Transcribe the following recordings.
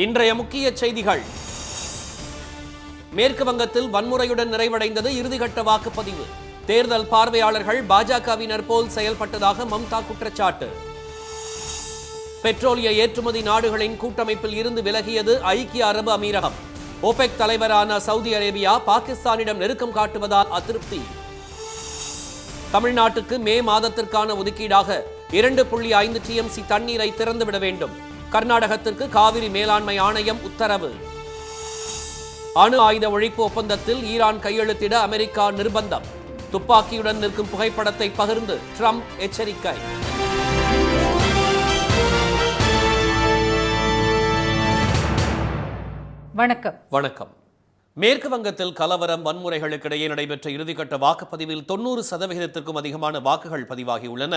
இன்றைய முக்கிய செய்திகள். மேற்கு வங்கத்தில் வன்முறையுடன் நிறைவடைந்தது இறுதிக்கட்ட வாக்குப்பதிவு. தேர்தல் பார்வையாளர்கள் பாஜகவினர் போல் செயல்பட்டதாக மம்தா குற்றச்சாட்டு. பெட்ரோலிய ஏற்றுமதி நாடுகளின் கூட்டமைப்பில் இருந்து விலகியது ஐக்கிய அரபு அமீரகம். ஓபெக் தலைவரான சவுதி அரேபியா பாகிஸ்தானிடம் நெருக்கம் காட்டுவதால் அதிருப்தி. தமிழ்நாட்டுக்கு மே மாதத்திற்கான ஒதுக்கீடாக 2.5 TMC தண்ணீரை திறந்துவிட வேண்டும். கர்நாடகத்திற்கு காவிரி மேலாண்மை ஆணையம் உத்தரவு. அணு ஆயுத ஒழிப்பு ஒப்பந்தத்தில் ஈரான் கையெழுத்திட அமெரிக்கா நிர்பந்தம். துப்பாக்கியுடன் நிற்கும் புகைப்படத்தை பகிர்ந்து ட்ரம்ப் எச்சரிக்கை. வணக்கம். மேற்கு வங்கத்தில் கலவரம் வன்முறைகளுக்கிடையே நடைபெற்ற இறுதிக்கட்ட வாக்குப்பதிவில் 90% அதிகமான வாக்குகள் பதிவாகியுள்ளன.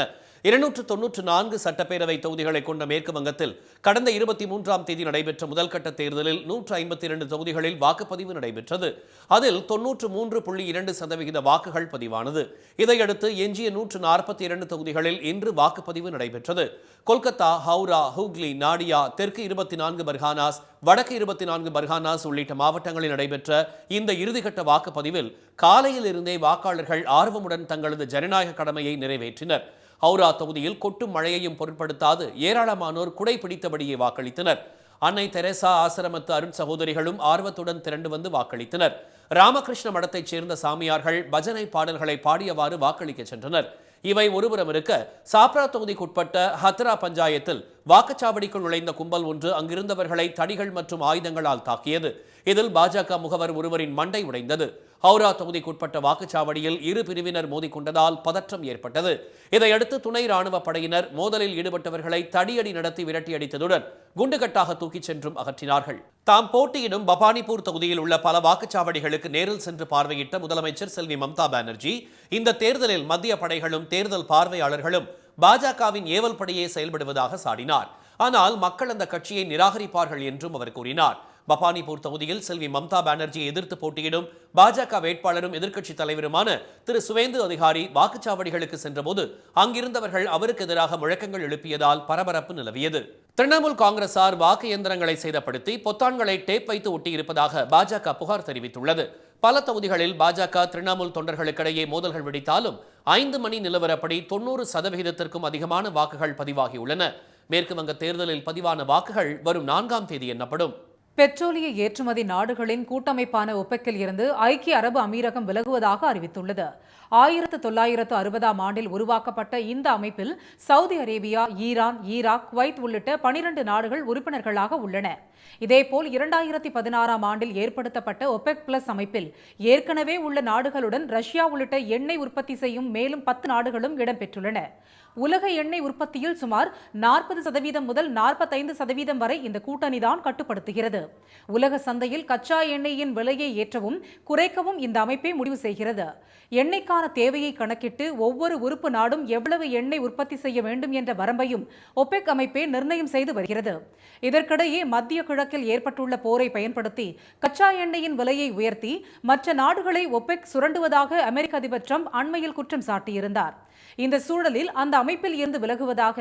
294 சட்டப்பேரவை தொகுதிகளை கொண்ட மேற்கு வங்கத்தில் கடந்த 23ஆம் தேதி நடைபெற்ற முதல்கட்ட தேர்தலில் 152 தொகுதிகளில் வாக்குப்பதிவு நடைபெற்றது. அதில் 93.2% வாக்குகள் பதிவானது. இதையடுத்து எஞ்சிய 142 தொகுதிகளில் இன்று வாக்குப்பதிவு நடைபெற்றது. கொல்கத்தா, ஹவுரா, ஹூக்லி, நாடியா, தெற்கு 24 பர்கானாஸ், வடக்கு 24 பர்கானாஸ் உள்ளிட்ட மாவட்டங்களில் நடைபெற்ற இந்த இறுதிக்கட்ட வாக்குப்பதிவில் காலையில் இருந்தே வாக்காளர்கள் ஆர்வமுடன் தங்களது ஜனநாயக கடமையை நிறைவேற்றினர். ஹவுரா தொகுதியில் கொட்டும் மழையையும் பொருட்படுத்தாது ஏராளமானோர் குடை பிடித்தபடியே வாக்களித்தனர். அன்னை தெரேசா ஆசிரமத்து அருண் சகோதரிகளும் ஆர்வத்துடன் திரண்டு வந்து வாக்களித்தனர். ராமகிருஷ்ண மடத்தைச் சேர்ந்த சாமியார்கள் பஜனை பாடல்களை பாடியவாறு வாக்களிக்க சென்றனர். இவை ஒருபுறம் இருக்க, சாப்ரா தொகுதிக்குட்பட்ட ஹத்ரா பஞ்சாயத்தில் வாக்குச்சாவடிக்குள் நுழைந்த கும்பல் ஒன்று அங்கிருந்தவர்களை தடிகள் மற்றும் ஆயுதங்களால் தாக்கியது. இதில் பாஜக முகவர் ஒருவரின் மண்டை உடைந்தது. ஹவுரா தொகுதிக்குட்பட்ட வாக்குச்சாவடியில் இரு பிரிவினர் மோதிக்கொண்டதால் பதற்றம் ஏற்பட்டது. இதையடுத்து துணை ராணுவ படையினர் மோதலில் ஈடுபட்டவர்களை தடியடி நடத்தி விரட்டியடித்ததுடன் குண்டுகட்டாக தூக்கிச் சென்றும் அகற்றினார்கள். தாம் போட்டியிடும் பபானிபூர் தொகுதியில் உள்ள பல வாக்குச்சாவடிகளுக்கு நேரில் சென்று பார்வையிட்ட முதலமைச்சர் செல்வி மம்தா பானர்ஜி, இந்த தேர்தலில் மத்திய படைகளும் தேர்தல் பார்வையாளர்களும் பாஜகவின் ஏவல் படியே செயல்படுவதாக சாடினார். ஆனால் மக்கள் அந்த கட்சியை நிராகரிப்பார்கள் என்றும் அவர் கூறினார். பபானிபூர் தொகுதியில் செல்வி மம்தா பானர்ஜியை எதிர்த்து போட்டியிடும் பாஜக வேட்பாளரும் எதிர்க்கட்சி தலைவருமான திரு சுவேந்து அதிகாரி வாக்குச்சாவடிகளுக்கு சென்றபோது அங்கிருந்தவர்கள் அவருக்கு எதிராக முழக்கங்கள் எழுப்பியதால் பரபரப்பு நிலவியது. திரிணாமுல் காங்கிரசார் வாக்கு இயந்திரங்களை சேதப்படுத்தி பொத்தான்களை டேப் வைத்து ஒட்டியிருப்பதாக பாஜக புகார் தெரிவித்துள்ளது. பல தொகுதிகளில் பாஜக திரிணாமுல் தொண்டர்களுக்கிடையே மோதல்கள் வெடித்தாலும் 5 மணி நிலவரப்படி 90% அதிகமான வாக்குகள் பதிவாகியுள்ளன. மேற்கு வங்க தேர்தலில் பதிவான வாக்குகள் வரும் 4ஆம் தேதி எண்ணப்படும். பெட்ரோலிய ஏற்றுமதி நாடுகளின் கூட்டமைப்பான ஒபெக்கில் இருந்து ஐக்கிய அரபு அமீரகம் விலகுவதாக அறிவித்துள்ளது. 1960ஆம் ஆண்டில் உருவாக்கப்பட்ட இந்த அமைப்பில் Saudi Arabia, Iran, Iraq, Kuwait உள்ளிட்ட 12 நாடுகள் உறுப்பினர்களாக உள்ளன. இதேபோல் 2016ஆம் ஆண்டில் ஏற்படுத்தப்பட்ட ஒபெக் பிளஸ் அமைப்பில் ஏற்கனவே உள்ள நாடுகளுடன் ரஷ்யா உள்ளிட்ட எண்ணெய் உற்பத்தி செய்யும் மேலும் 10 நாடுகளும் இடம்பெற்றுள்ளன. உலக எண்ணெய் உற்பத்தியில் சுமார் 40% முதல் 45% வரை இந்த கூட்டணிதான் கட்டுப்படுத்துகிறது. உலக சந்தையில் கச்சா எண்ணெயின் விலையை ஏற்றவும் குறைக்கவும் இந்த அமைப்பே முடிவு செய்கிறது. எண்ணெய்க்கான தேவையை கணக்கிட்டு ஒவ்வொரு உறுப்பு நாடும் எவ்வளவு எண்ணெய் உற்பத்தி செய்ய வேண்டும் என்ற வரம்பையும் ஒபெக் அமைப்பே நிர்ணயம் செய்து வருகிறது. இதற்கிடையே மத்திய கிழக்கில் ஏற்பட்டுள்ள போரை பயன்படுத்தி கச்சா எண்ணெயின் விலையை உயர்த்தி மற்ற நாடுகளை ஒபெக் சுரண்டுவதாக அமெரிக்க அதிபர் ட்ரம்ப் அண்மையில் குற்றம் சாட்டியிருந்தார். இந்த சூழலில் அந்த அமைப்பில் இருந்து விலகுவதாக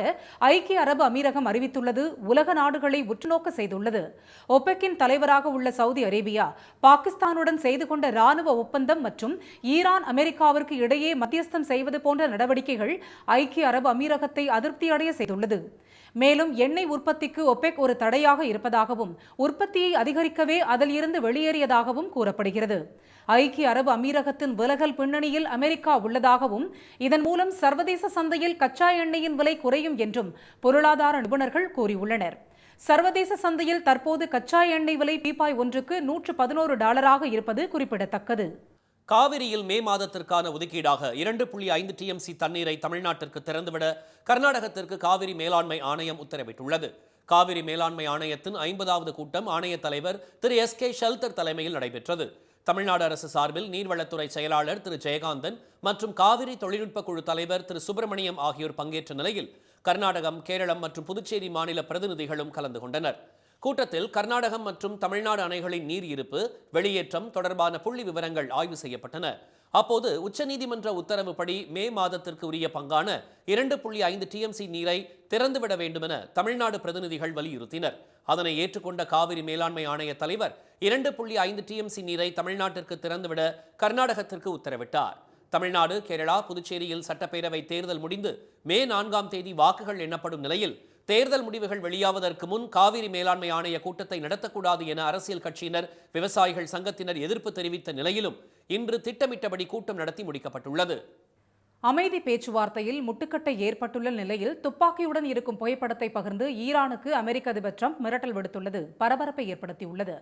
ஐக்கிய அரபு அமீரகம் அறிவித்துள்ளது உலக நாடுகளை உற்றுநோக்க செய்துள்ளது. ஒபெக்கின் தலைவராக உள்ள சவுதி அரேபியா பாகிஸ்தானுடன் செய்து கொண்ட ராணுவ ஒப்பந்தம் மற்றும் ஈரான் அமெரிக்காவிற்கு இடையே மத்தியஸ்தம் செய்வது போன்ற நடவடிக்கைகள் ஐக்கிய அரபு அமீரகத்தை அதிருப்தியடைய செய்துள்ளது. மேலும் எண்ணெய் உற்பத்திக்கு ஒபெக் ஒரு தடையாக இருப்பதாகவும் உற்பத்தியை அதிகரிக்கவே அதில் இருந்து வெளியேறியதாகவும் கூறப்படுகிறது. ஐக்கிய அரபு அமீரகத்தின் விலகல் பின்னணியில் அமெரிக்கா உள்ளதாகவும் இதன் மூலம் சர்வதேச சந்தையில் கச்சா எண்ணெயின் விலை குறையும் என்றும் பொருளாதார நிபுணர்கள் கூறியுள்ளனர். சர்வதேச சந்தையில் தற்போது கச்சா எண்ணெய் விலை பீப்பாய் ஒன்றுக்கு $111 இருப்பது குறிப்பிடத்தக்கது. காவிரியில் மே மாதத்திற்கான ஒதுக்கீடாக 2.5 TMC தண்ணீரை தமிழ்நாட்டிற்கு திறந்துவிட கர்நாடகத்திற்கு காவிரி மேலாண்மை ஆணையம் உத்தரவிட்டுள்ளது. காவிரி மேலாண்மை ஆணையத்தின் 50வது கூட்டம் ஆணைய தலைவர் திரு SK ஷெல்தர் தலைமையில் நடைபெற்றது. தமிழ்நாடு அரசு சார்பில் நீர்வளத்துறை செயலாளர் திரு ஜெயகாந்தன் மற்றும் காவிரி தொழில்நுட்ப குழு தலைவர் திரு சுப்பிரமணியம் ஆகியோர் பங்கேற்ற நிலையில் கர்நாடகம், கேரளம் மற்றும் புதுச்சேரி மாநில பிரதிநிதிகளும் கலந்து கொண்டனர். கூட்டத்தில் கர்நாடகம் மற்றும் தமிழ்நாடு அணைகளின் நீர் இருப்பு, வெளியேற்றம் தொடர்பான புள்ளி விவரங்கள் ஆய்வு செய்யப்பட்டன. அப்போது உச்சநீதிமன்ற உத்தரவுப்படி மே மாதத்திற்கு உரிய பங்கான 2.5 TMC நீரை திறந்துவிட வேண்டும் என தமிழ்நாடு பிரதிநிதிகள் வலியுறுத்தினர். அதனை ஏற்றுக்கொண்ட காவிரி மேலாண்மை ஆணைய தலைவர் 2.5 TMC நீரை தமிழ்நாட்டிற்கு திறந்துவிட கர்நாடகத்திற்கு உத்தரவிட்டார். தமிழ்நாடு, கேரளா, புதுச்சேரியில் சட்டப்பேரவை தேர்தல் முடிந்து மே 4ஆம் தேதி வாக்குகள் எண்ணப்படும் நிலையில் தேர்தல் முடிவுகள் வெளியாவதற்கு முன் காவிரி மேலாண்மை ஆணைய கூட்டத்தை நடத்தக்கூடாது என அரசியல் கட்சியினர், விவசாயிகள் சங்கத்தினர் எதிர்ப்பு தெரிவித்த நிலையிலும் இன்று திட்டமிட்டபடி கூட்டம் நடத்தி முடிக்கப்பட்டுள்ளது. அமைதி பேச்சுவார்த்தையில் முட்டுக்கட்டை ஏற்பட்டுள்ள நிலையில் துப்பாக்கியுடன் இருக்கும் புகைப்படத்தை பகிர்ந்து ஈரானுக்கு அமெரிக்க அதிபர் ட்ரம்ப் மிரட்டல் விடுத்துள்ளது பரபரப்பை ஏற்படுத்தியுள்ளது.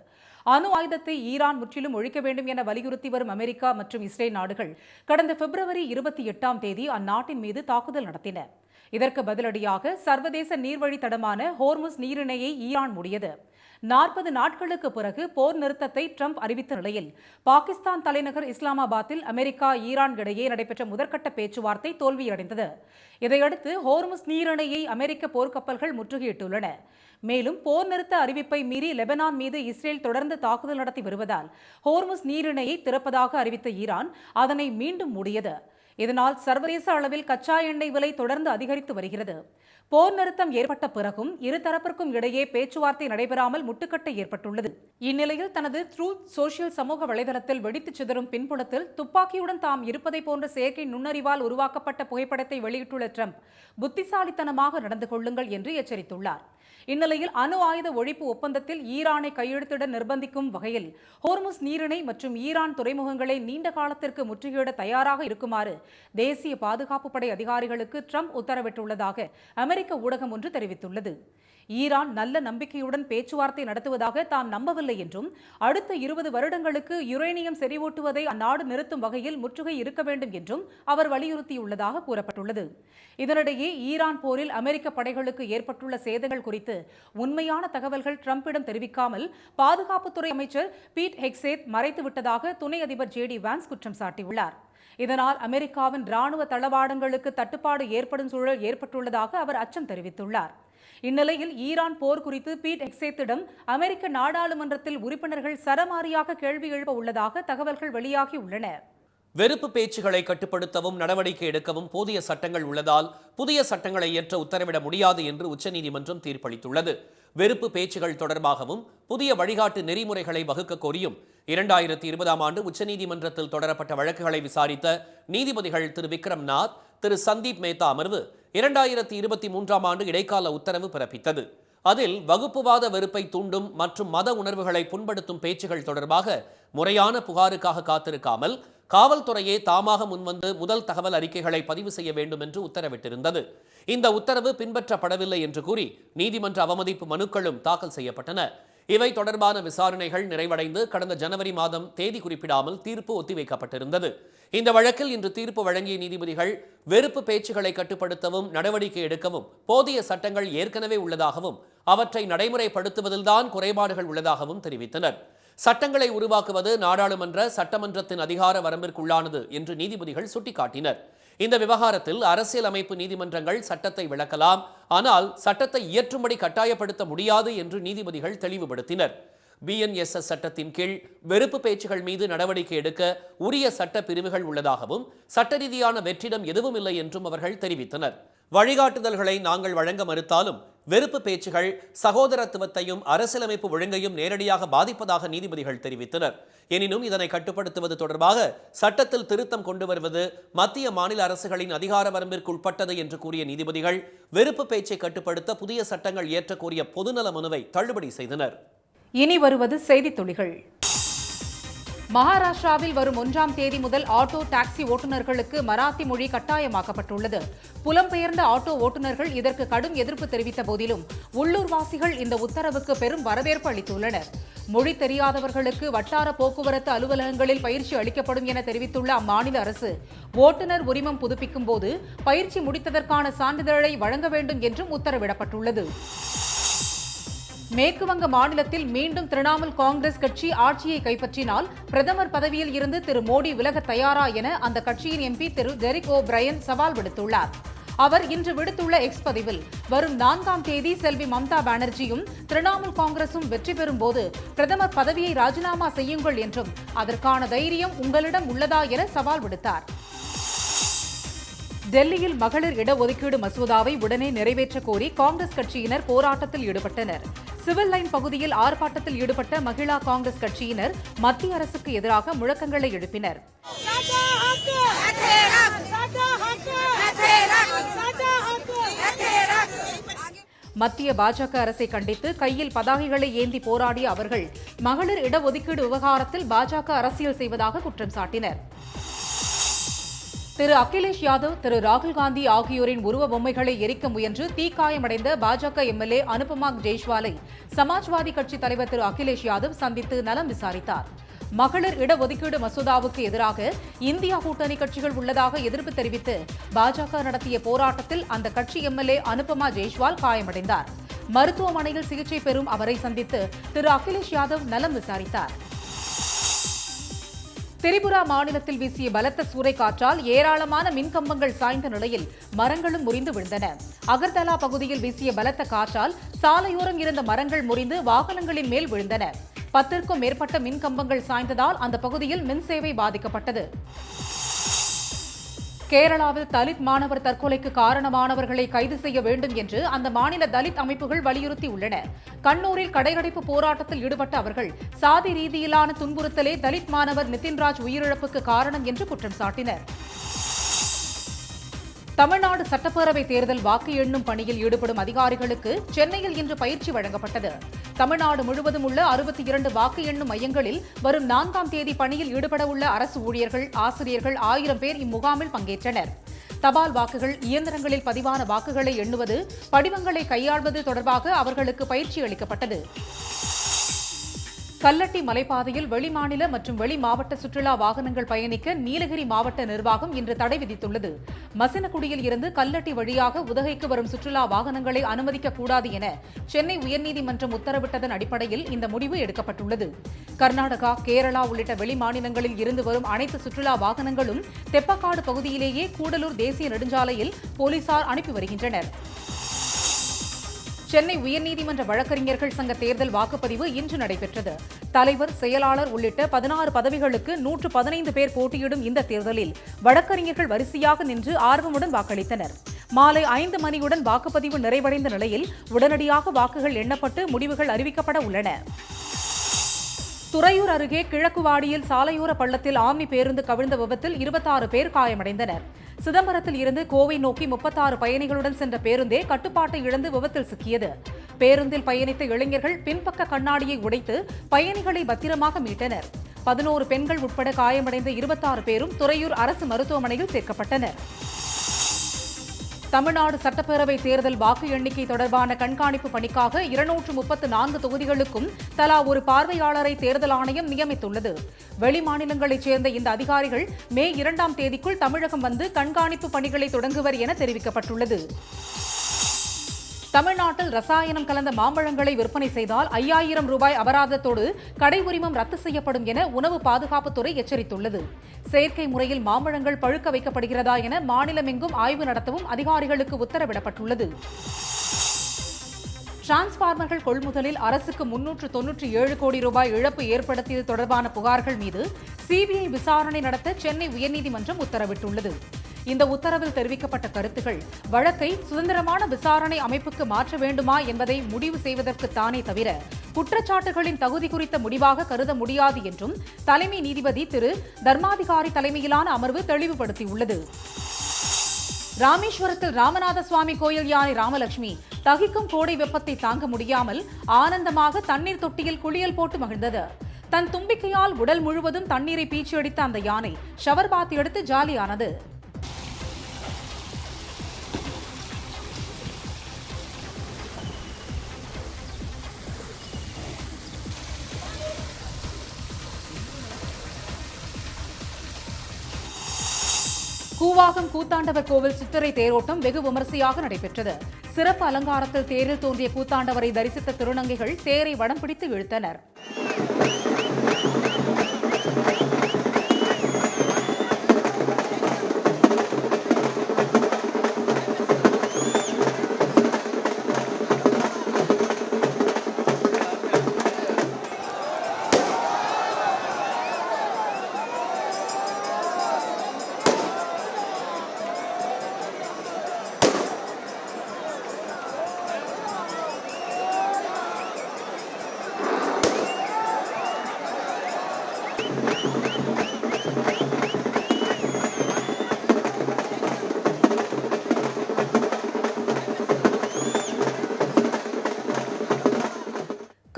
அணு ஆயுதத்தை ஈரான் முற்றிலும் ஒழிக்க வேண்டும் என வலியுறுத்தி வரும் அமெரிக்கா மற்றும் இஸ்ரேல் நாடுகள் கடந்த பிப்ரவரி 28ஆம் தேதி அந்நாட்டின் மீது தாக்குதல் நடத்தின. இதற்கு பதிலடியாக சர்வதேச நீர்வழி தடமான ஹோர்முஸ் நீரிணையை ஈரான் மூடியது. 40 நாட்களுக்கு பிறகு போர் நிறுத்தத்தை ட்ரம்ப் அறிவித்த நிலையில் பாகிஸ்தான் தலைநகர் இஸ்லாமாபாத்தில் அமெரிக்கா, ஈரான் இடையே நடைபெற்ற முதற்கட்ட பேச்சுவார்த்தை தோல்வியடைந்தது. இதையடுத்து ஹோர்முஸ் நீரிணையை அமெரிக்க போர்க்கப்பல்கள் முற்றுகையிட்டுள்ளன. மேலும் போர் நிறுத்த அறிவிப்பை மீறி லெபனான் மீது இஸ்ரேல் தொடர்ந்து தாக்குதல் நடத்தி வருவதால் ஹோர்முஸ் நீரிணையை திறப்பதாக அறிவித்த ஈரான் அதனை மீண்டும் மூடியது. இதனால் சர்வதேச அளவில் கச்சா எண்ணெய் விலை தொடர்ந்து அதிகரித்து வருகிறது. போர் நிறுத்தம் ஏற்பட்ட பிறகும் இருதரப்பிற்கும் இடையே பேச்சுவார்த்தை நடைபெறாமல் முட்டுக்கட்டை ஏற்பட்டுள்ளது. இந்நிலையில் தனது ட்ரூத் சோஷியல் சமூக வலைதளத்தில் வெடித்து சிதறும் பின்புலத்தில் துப்பாக்கியுடன் தாம் இருப்பதை போன்ற செயற்கை நுண்ணறிவால் உருவாக்கப்பட்ட புகைப்படத்தை வெளியிட்டுள்ள ட்ரம்ப் புத்திசாலித்தனமாக நடந்து கொள்ளுங்கள் என்று எச்சரித்துள்ளார். இந்நிலையில் அணு ஆயுத ஒழிப்பு ஒப்பந்தத்தில் ஈரானை கையெழுத்திட நிர்பந்திக்கும் வகையில் ஹோர்முஸ் நீரிணை மற்றும் ஈரான் துறைமுகங்களை நீண்ட காலத்திற்கு முற்றுகையிட தயாராக இருக்குமாறு தேசிய பாதுகாப்பு படை அதிகாரிகளுக்கு ட்ரம்ப் உத்தரவிட்டுள்ளதாக அமெரிக்க ஊடகம் ஒன்று தெரிவித்துள்ளது. ஈரான் நல்ல நம்பிக்கையுடன் பேச்சுவார்த்தை நடத்துவதாக தாம் நம்பவில்லை என்றும் அடுத்த 20 வருடங்களுக்கு யுரேனியம் செறிவூட்டுவதை அந்நாடு நிறுத்தும் வகையில் முற்றுகை இருக்க வேண்டும் என்றும் அவர் வலியுறுத்தியுள்ளதாக கூறப்பட்டுள்ளது. இதனிடையே ஈரான் போரில் அமெரிக்க படைகளுக்கு ஏற்பட்டுள்ள சேதங்கள் குறித்து உண்மையான தகவல்கள் ட்ரம்பிடம் தெரிவிக்காமல் பாதுகாப்புத்துறை அமைச்சர் பீட் ஹெக்சேத் மறைத்துவிட்டதாக துணை அதிபர் JD வான்ஸ் குற்றம் சாட்டியுள்ளார். இதனால் அமெரிக்காவின் ராணுவ தளவாடங்களுக்கு தட்டுப்பாடு ஏற்படும் சூழல் ஏற்பட்டுள்ளதாக அவர் அச்சம் தெரிவித்துள்ளார். இந்நிலையில் ஈரான் போர் குறித்து பீட் ஹெக்சேத்திடம் அமெரிக்க நாடாளுமன்றத்தில் உறுப்பினர்கள் சரமாரியாக கேள்வி எழுப்ப உள்ளதாக தகவல்கள் வெளியாகியுள்ளன. வெறுப்பு பேச்சுகளை கட்டுப்படுத்தவும் நடவடிக்கை எடுக்கவும் போதிய சட்டங்கள் உள்ளதால் புதிய சட்டங்களை இயற்ற உத்தரவிட முடியாது என்று உச்சநீதிமன்றம் தீர்ப்பளித்துள்ளது. வெறுப்பு பேச்சுகள் தொடர்பாகவும் புதிய வழிகாட்டு நெறிமுறைகளை வகுக்க கோரியும் 2020ஆம் ஆண்டு உச்சநீதிமன்றத்தில் தொடரப்பட்ட வழக்குகளை விசாரித்த நீதிபதிகள் திரு விக்ரம் நாத், திரு சந்தீப் மேத்தா அமர்வு 2023ஆம் ஆண்டு இடைக்கால உத்தரவு பிறப்பித்தது. அதில் வகுப்புவாத வெறுப்பை தூண்டும் மற்றும் மத உணர்வுகளை புண்படுத்தும் பேச்சுகள் தொடர்பாக முறையான புகாருக்காக காத்திருக்காமல் காவல்துறையே தாமாக முன்வந்து முதல் தகவல் அறிக்கைகளை பதிவு செய்ய வேண்டும் என்று உத்தரவிட்டிருந்தது. இந்த உத்தரவு பின்பற்றப்படவில்லை என்று கூறி நீதிமன்ற அவமதிப்பு மனுக்களும் தாக்கல் செய்யப்பட்டன. இவை தொடர்பான விசாரணைகள் நிறைவடைந்து கடந்த ஜனவரி மாதம் தேதி குறிப்பிடாமல் தீர்ப்பு ஒத்திவைக்கப்பட்டிருந்தது. இந்த வழக்கில் இன்று தீர்ப்பு வழங்கிய நீதிபதிகள் வெறுப்பு பேச்சுகளை கட்டுப்படுத்தவும் நடவடிக்கை எடுக்கவும் போதிய சட்டங்கள் ஏற்கனவே உள்ளதாகவும் அவற்றை நடைமுறைப்படுத்துவதில்தான் குறைபாடுகள் உள்ளதாகவும் தெரிவித்தனர். சட்டங்களை உருவாக்குவது நாடாளுமன்ற சட்டமன்றத்தின் அதிகார வரம்பிற்குள்ளானது என்று நீதிபதிகள் சுட்டிக்காட்டினர். இந்த விவகாரத்தில் அரசியலமைப்பு நீதிமன்றங்கள் சட்டத்தை விளக்கலாம், ஆனால் சட்டத்தை இயற்றும்படி கட்டாயப்படுத்த முடியாது என்று நீதிபதிகள் தெளிவுபடுத்தினர். BNSS சட்டத்தின் கீழ் வெறுப்பு பேச்சுகள் மீது நடவடிக்கை எடுக்க உரிய சட்ட பிரிவுகள் உள்ளதாகவும் சட்ட ரீதியான வெற்றிடம் எதுவும் இல்லை என்றும் அவர்கள் தெரிவித்தனர். வழிகாட்டுதல்களை நாங்கள் வழங்க மறுத்தாலும் வெறுப்பு பேச்சுகள் சகோதரத்துவத்தையும் அரசியலமைப்பு ஒழுங்கையும் நேரடியாக பாதிப்பதாக நீதிபதிகள் தெரிவித்தனர். எனினும் இதனை கட்டுப்படுத்துவது தொடர்பாக சட்டத்தில் திருத்தம் கொண்டு வருவது மத்திய மாநில அரசுகளின் அதிகார வரம்பிற்கு உட்பட்டது என்று கூறிய நீதிபதிகள் வெறுப்பு பேச்சை கட்டுப்படுத்த புதிய சட்டங்கள் இயற்ற கோரிய பொதுநல மனுவை தள்ளுபடி செய்தனர். இனி வருவது செய்தித் துளிகள். மகாராஷ்டிராவில் வரும் 1ஆம் தேதி முதல் ஆட்டோ டாக்ஸி ஓட்டுநர்களுக்கு மராத்தி மொழி கட்டாயமாக்கப்பட்டுள்ளது. புலம்பெயர்ந்த ஆட்டோ ஓட்டுநர்கள் இதற்கு கடும் எதிர்ப்பு தெரிவித்த போதிலும் உள்ளூர்வாசிகள் இந்த உத்தரவுக்கு பெரும் வரவேற்பு அளித்துள்ளனர். மொழி தெரியாதவர்களுக்கு வட்டார போக்குவரத்து அலுவலகங்களில் பயிற்சி அளிக்கப்படும் என தெரிவித்துள்ள அம்மாநில அரசு ஓட்டுநர் உரிமம் புதுப்பிக்கும் போது பயிற்சி முடித்ததற்கான சான்றிதழை வழங்க வேண்டும் என்றும் உத்தரவிடப்பட்டுள்ளது. மேற்குவங்க மாநிலத்தில் மீண்டும் திரிணாமுல் காங்கிரஸ் கட்சி ஆட்சியை கைப்பற்றினால் பிரதமர் பதவியில் இருந்து திரு மோடி விலக தயாரா என அந்த கட்சியின் MP திரு டெரிக் ஓ பிரையன் சவால் விடுத்துள்ளார். அவர் இன்று விடுத்துள்ள எக்ஸ் பதிவில், வரும் 4ஆம் தேதி செல்வி மம்தா பானர்ஜியும் திரிணாமுல் காங்கிரசும் வெற்றி பெறும் போது பிரதமர் பதவியை ராஜினாமா செய்யுங்கள் என்றும் அதற்கான தைரியம் உங்களிடம் உள்ளதா என சவால் விடுத்தார். டெல்லியில் மகளிர் இடஒதுக்கீடு மசோதாவை உடனே நிறைவேற்ற கோரி காங்கிரஸ் கட்சியினர் போராட்டத்தில் ஈடுபட்டனர். சிவில் லைன் பகுதியில் ஆர்ப்பாட்டத்தில் ஈடுபட்ட மகிழா காங்கிரஸ் கட்சியினர் மத்திய அரசுக்கு எதிராக முழக்கங்களை எழுப்பினர். மத்திய பாஜக அரசை கண்டித்து கையில் பதாகைகளை ஏந்தி போராடிய அவர்கள் மகளிர் இடஒதுக்கீடு விவகாரத்தில் பாஜக அரசியல் செய்வதாக குற்றம் சாட்டினர். திரு அகிலேஷ் யாதவ், திரு ராகுல் காந்தி ஆகியோரின் உருவ பொம்மைகளை எரிக்க முயன்று தீக்காயமடைந்த பாஜக எம்எல்ஏ அனுபமா ஜெய்ஸ்வாலை சமாஜ்வாதி கட்சித் தலைவர் திரு அகிலேஷ் யாதவ் சந்தித்து நலம் விசாரித்தார். மகளிர் இடஒதுக்கீடு மசோதாவுக்கு எதிராக இந்தியா கூட்டணி கட்சிகள் உள்ளதாக எதிர்ப்பு தெரிவித்து பாஜக நடத்திய போராட்டத்தில் அந்த கட்சி எம்எல்ஏ அனுபமா ஜெய்ஸ்வால் காயமடைந்தார். மருத்துவமனையில் சிகிச்சை பெறும் அவரை சந்தித்து திரு அகிலேஷ் யாதவ் நலம் விசாரித்தார். திரிபுரா மாநிலத்தில் வீசிய பலத்த சூறைக்காற்றால் ஏராளமான மின்கம்பங்கள் சாய்ந்த நிலையில் மரங்களும் முறிந்து விழுந்தன. அகர்தலா பகுதியில் வீசிய பலத்த காற்றால் சாலையோரம் இருந்த மரங்கள் முறிந்து வாகனங்களின் மேல் விழுந்தன. 10க்கும் மேற்பட்ட மின்கம்பங்கள் சாய்ந்ததால் அந்த பகுதியில் மின்சேவை பாதிக்கப்பட்டது. கேரளாவில் தலித் மாணவர் தற்கொலைக்கு காரணமானவர்களை கைது செய்ய வேண்டும் என்று அந்த மாநில தலித் அமைப்புகள் வலியுறுத்தியுள்ளன. கண்ணூரில் கடையடைப்பு போராட்டத்தில் ஈடுபட்ட அவர்கள் சாதி ரீதியிலான துன்புறுத்தலே தலித் மாணவர் நிதின்ராஜ் உயிரிழப்புக்கு காரணம் என்று குற்றம் சாட்டினர். தமிழ்நாடு சட்டப்பேரவை தேர்தல் வாக்கு எண்ணும் பணியில் ஈடுபடும் அதிகாரிகளுக்கு சென்னையில் இன்று பயிற்சி வழங்கப்பட்டது. தமிழ்நாடு முழுவதும் உள்ள 62 வாக்கு எண்ணும் மையங்களில் வரும் 4ஆம் தேதி பணியில் ஈடுபட உள்ள அரசு ஊழியர்கள், ஆசிரியர்கள் 1000 பேர் இம்முகாமில் பங்கேற்றனர். தபால் வாக்குகள், இயந்திரங்களில் பதிவான வாக்குகளை எண்ணுவது, படிவங்களை கையாள்வது தொடர்பாக அவர்களுக்கு பயிற்சி அளிக்கப்பட்டது. கல்லட்டி மலைப்பாதையில் வெளிமாநில மற்றும் வெளி மாவட்ட சுற்றுலா வாகனங்கள் பயணிக்க நீலகிரி மாவட்ட நிர்வாகம் இன்று தடை விதித்துள்ளது. மசினகுடியில் இருந்து கல்லட்டி வழியாக உதகைக்கு வரும் சுற்றுலா வாகனங்களை அனுமதிக்கக்கூடாது என சென்னை உயர்நீதிமன்றம் உத்தரவிட்டதன் அடிப்படையில் இந்த முடிவு எடுக்கப்பட்டுள்ளது. கர்நாடகா, கேரளா உள்ளிட்ட வெளி மாநிலங்களில் இருந்து வரும் அனைத்து சுற்றுலா வாகனங்களும் தெப்பக்காடு பகுதியிலேயே கூடலூர் தேசிய நெடுஞ்சாலையில் போலீசார் அனுப்பி வருகின்றனர். சென்னை உயர்நீதிமன்ற வழக்கறிஞர்கள் சங்க தேர்தல் வாக்குப்பதிவு இன்று நடைபெற்றது. தலைவர், செயலாளர் உள்ளிட்ட 16 பதவிகளுக்கு 115 பேர் போட்டியிடும் இந்த தேர்தலில் வழக்கறிஞர்கள் வரிசையாக நின்று ஆர்வமுடன் வாக்களித்தனர். மாலை 5 மணியுடன் வாக்குப்பதிவு நிறைவடைந்த நிலையில் உடனடியாக வாக்குகள் எண்ணப்பட்டு முடிவுகள் அறிவிக்கப்பட உள்ளன. துறையூர் அருகே கிழக்குவாடியில் சாலையோர பள்ளத்தில் ஆம்னி பேருந்து கவிழ்ந்த விபத்தில் 26 பேர் காயமடைந்தனர். சிதம்பரத்தில் இருந்து கோவை நோக்கி 36 பயணிகளுடன் சென்ற பேருந்தே கட்டுப்பாட்டை இழந்து விபத்தில் சிக்கியது. பேருந்தில் பயணித்த இளைஞர்கள் பின்பக்க கண்ணாடியை உடைத்து பயணிகளை பத்திரமாக மீட்டனர். 11 பெண்கள் உட்பட காயமடைந்த 26 பேரும் துறையூர் அரசு மருத்துவமனையில் சேர்க்கப்பட்டனர். தமிழ்நாடு சட்டப்பேரவை தேர்தல் வாக்கு எண்ணிக்கை தொடர்பான கண்காணிப்பு பணிக்காக 234 தொகுதிகளுக்கும் தலா ஒரு பார்வையாளரை தேர்தல் ஆணையம் நியமித்துள்ளது. வெளிமாநிலங்களைச் சேர்ந்த இந்த அதிகாரிகள் மே 2ஆம் தேதிக்குள் தமிழகம் வந்து கண்காணிப்பு பணிகளை தொடங்குவர் என தெரிவிக்கப்பட்டுள்ளது. தமிழ்நாட்டில் ரசாயனம் கலந்த மாம்பழங்களை விற்பனை செய்தால் 5000 ரூபாய் அபராதத்தோடு கடை உரிமம் ரத்து செய்யப்படும் என உணவு பாதுகாப்புத்துறை எச்சரித்துள்ளது. செயற்கை முறையில் மாம்பழங்கள் பழுக்க வைக்கப்படுகிறதா என மாநிலமெங்கும் ஆய்வு நடத்தவும் அதிகாரிகளுக்கு உத்தரவிடப்பட்டுள்ளது. டிரான்ஸ்பார்மர்கள் கொள்முதலில் அரசுக்கு 397 கோடி ரூபாய் இழப்பு ஏற்படுத்தியது தொடர்பான புகார்கள் மீது சிபிஐ விசாரணை நடத்த சென்னை உயர்நீதிமன்றம் உத்தரவிட்டுள்ளது. இந்த உத்தரவில் தெரிவிக்கப்பட்ட கருத்துக்கள் வழக்கை சுதந்திரமான விசாரணை அமைப்புக்கு மாற்ற வேண்டுமா என்பதை முடிவு செய்வதற்கு தானே தவிர குற்றச்சாட்டுகளின் தகுதி குறித்த முடிவாக கருத முடியாது என்றும் தலைமை நீதிபதி திரு தர்மாதிகாரி தலைமையிலான அமர்வு தெளிவுபடுத்தியுள்ளது. ராமேஸ்வரத்தில் ராமநாத சுவாமி கோயில் யானை ராமலட்சுமி தகிக்கும் கோடை வெப்பத்தை தாங்க முடியாமல் ஆனந்தமாக தண்ணீர் தொட்டியில் குளியல் போட்டு மகிழ்ந்தது. தன் தும்பிக்கையால் உடல் முழுவதும் தண்ணீரை பீச்சி அடித்த அந்த யானை ஷவர் பாத் எடுத்து ஜாலியானது. கூவாகம் கூத்தாண்டவர் கோவில் சித்திரை தேரோட்டம் வெகு விமரிசையாக நடைபெற்றது. சிறப்பு அலங்காரத்தில் தேரில் தோன்றிய கூத்தாண்டவரை தரிசித்த திருநங்கைகள் தேரை வடம் பிடித்து இழுத்தனர்.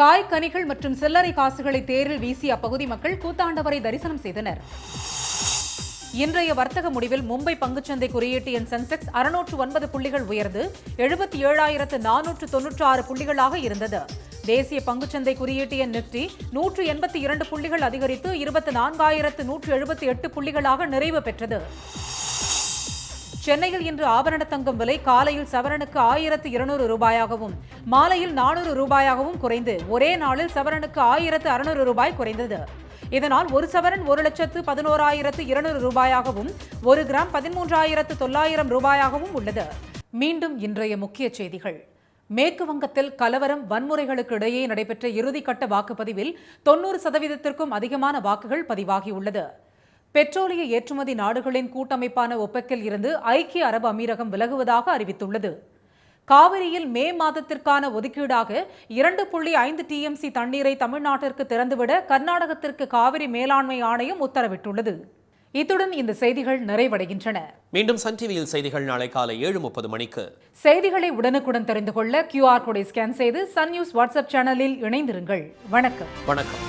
காய் கனிகள் மற்றும் சில்லறை காசுகளை தேரில் வீசி அப்பகுதி மக்கள் கூத்தாண்டவரை தரிசனம் செய்தனர். இன்றைய வர்த்தக முடிவில் மும்பை பங்குச்சந்தை குறியீட்டு எண் சென்செக்ஸ் 609 புள்ளிகள் உயர்ந்து 77,496 புள்ளிகளாக இருந்தது. தேசிய பங்குச்சந்தை குறியீட்டு எண் நிப்டி 182 புள்ளிகள் அதிகரித்து 24,178 புள்ளிகளாக நிறைவு பெற்றது. சென்னையில் இன்று ஆபரண தங்கம் விலை காலையில் சவரனுக்கு 1,200 ரூபாயாகவும் மாலையில் 400 ரூபாயாகவும் குறைந்து ஒரே நாளில் சவரனுக்கு 1,600 ரூபாய் குறைந்தது. இதனால் ஒரு சவரன் 1,11,200 ரூபாயாகவும் 1 கிராம் 13,900 ரூபாயாகவும் உள்ளது. மீண்டும் இன்றைய முக்கிய செய்திகள். மேற்கு வங்கத்தில் கலவரம் வன்முறைகளுக்கு இடையே நடைபெற்ற இறுதிக்கட்ட வாக்குப்பதிவில் 90%த்திற்கும் அதிகமான வாக்குகள் பதிவாகியுள்ளது. பெட்ரோலிய ஏற்றுமதி நாடுகளின் கூட்டமைப்பான ஒப்பெக்கில் இருந்து ஐக்கிய அரபு அமீரகம் விலகுவதாக அறிவித்துள்ளது. காவிரியில் மே மாதத்திற்கான ஒதுக்கீடாக 2.5 TMC தண்ணீரை தமிழ்நாட்டிற்கு திறந்துவிட கர்நாடகத்திற்கு காவிரி மேலாண்மை ஆணையம் உத்தரவிட்டுள்ளது. இத்துடன் இந்த செய்திகள் நிறைவடைகின்றன. மீண்டும் சன் டிவியில் செய்திகள் நாளை காலை 7:30 மணிக்கு. செய்திகளை உடனுக்குடன் தெரிந்து கொள்ள QR கோடை ஸ்கேன் செய்து சன் நியூஸ் வாட்ஸ்அப் சேனலில் இணைந்திருங்கள். வணக்கம். வணக்கம்.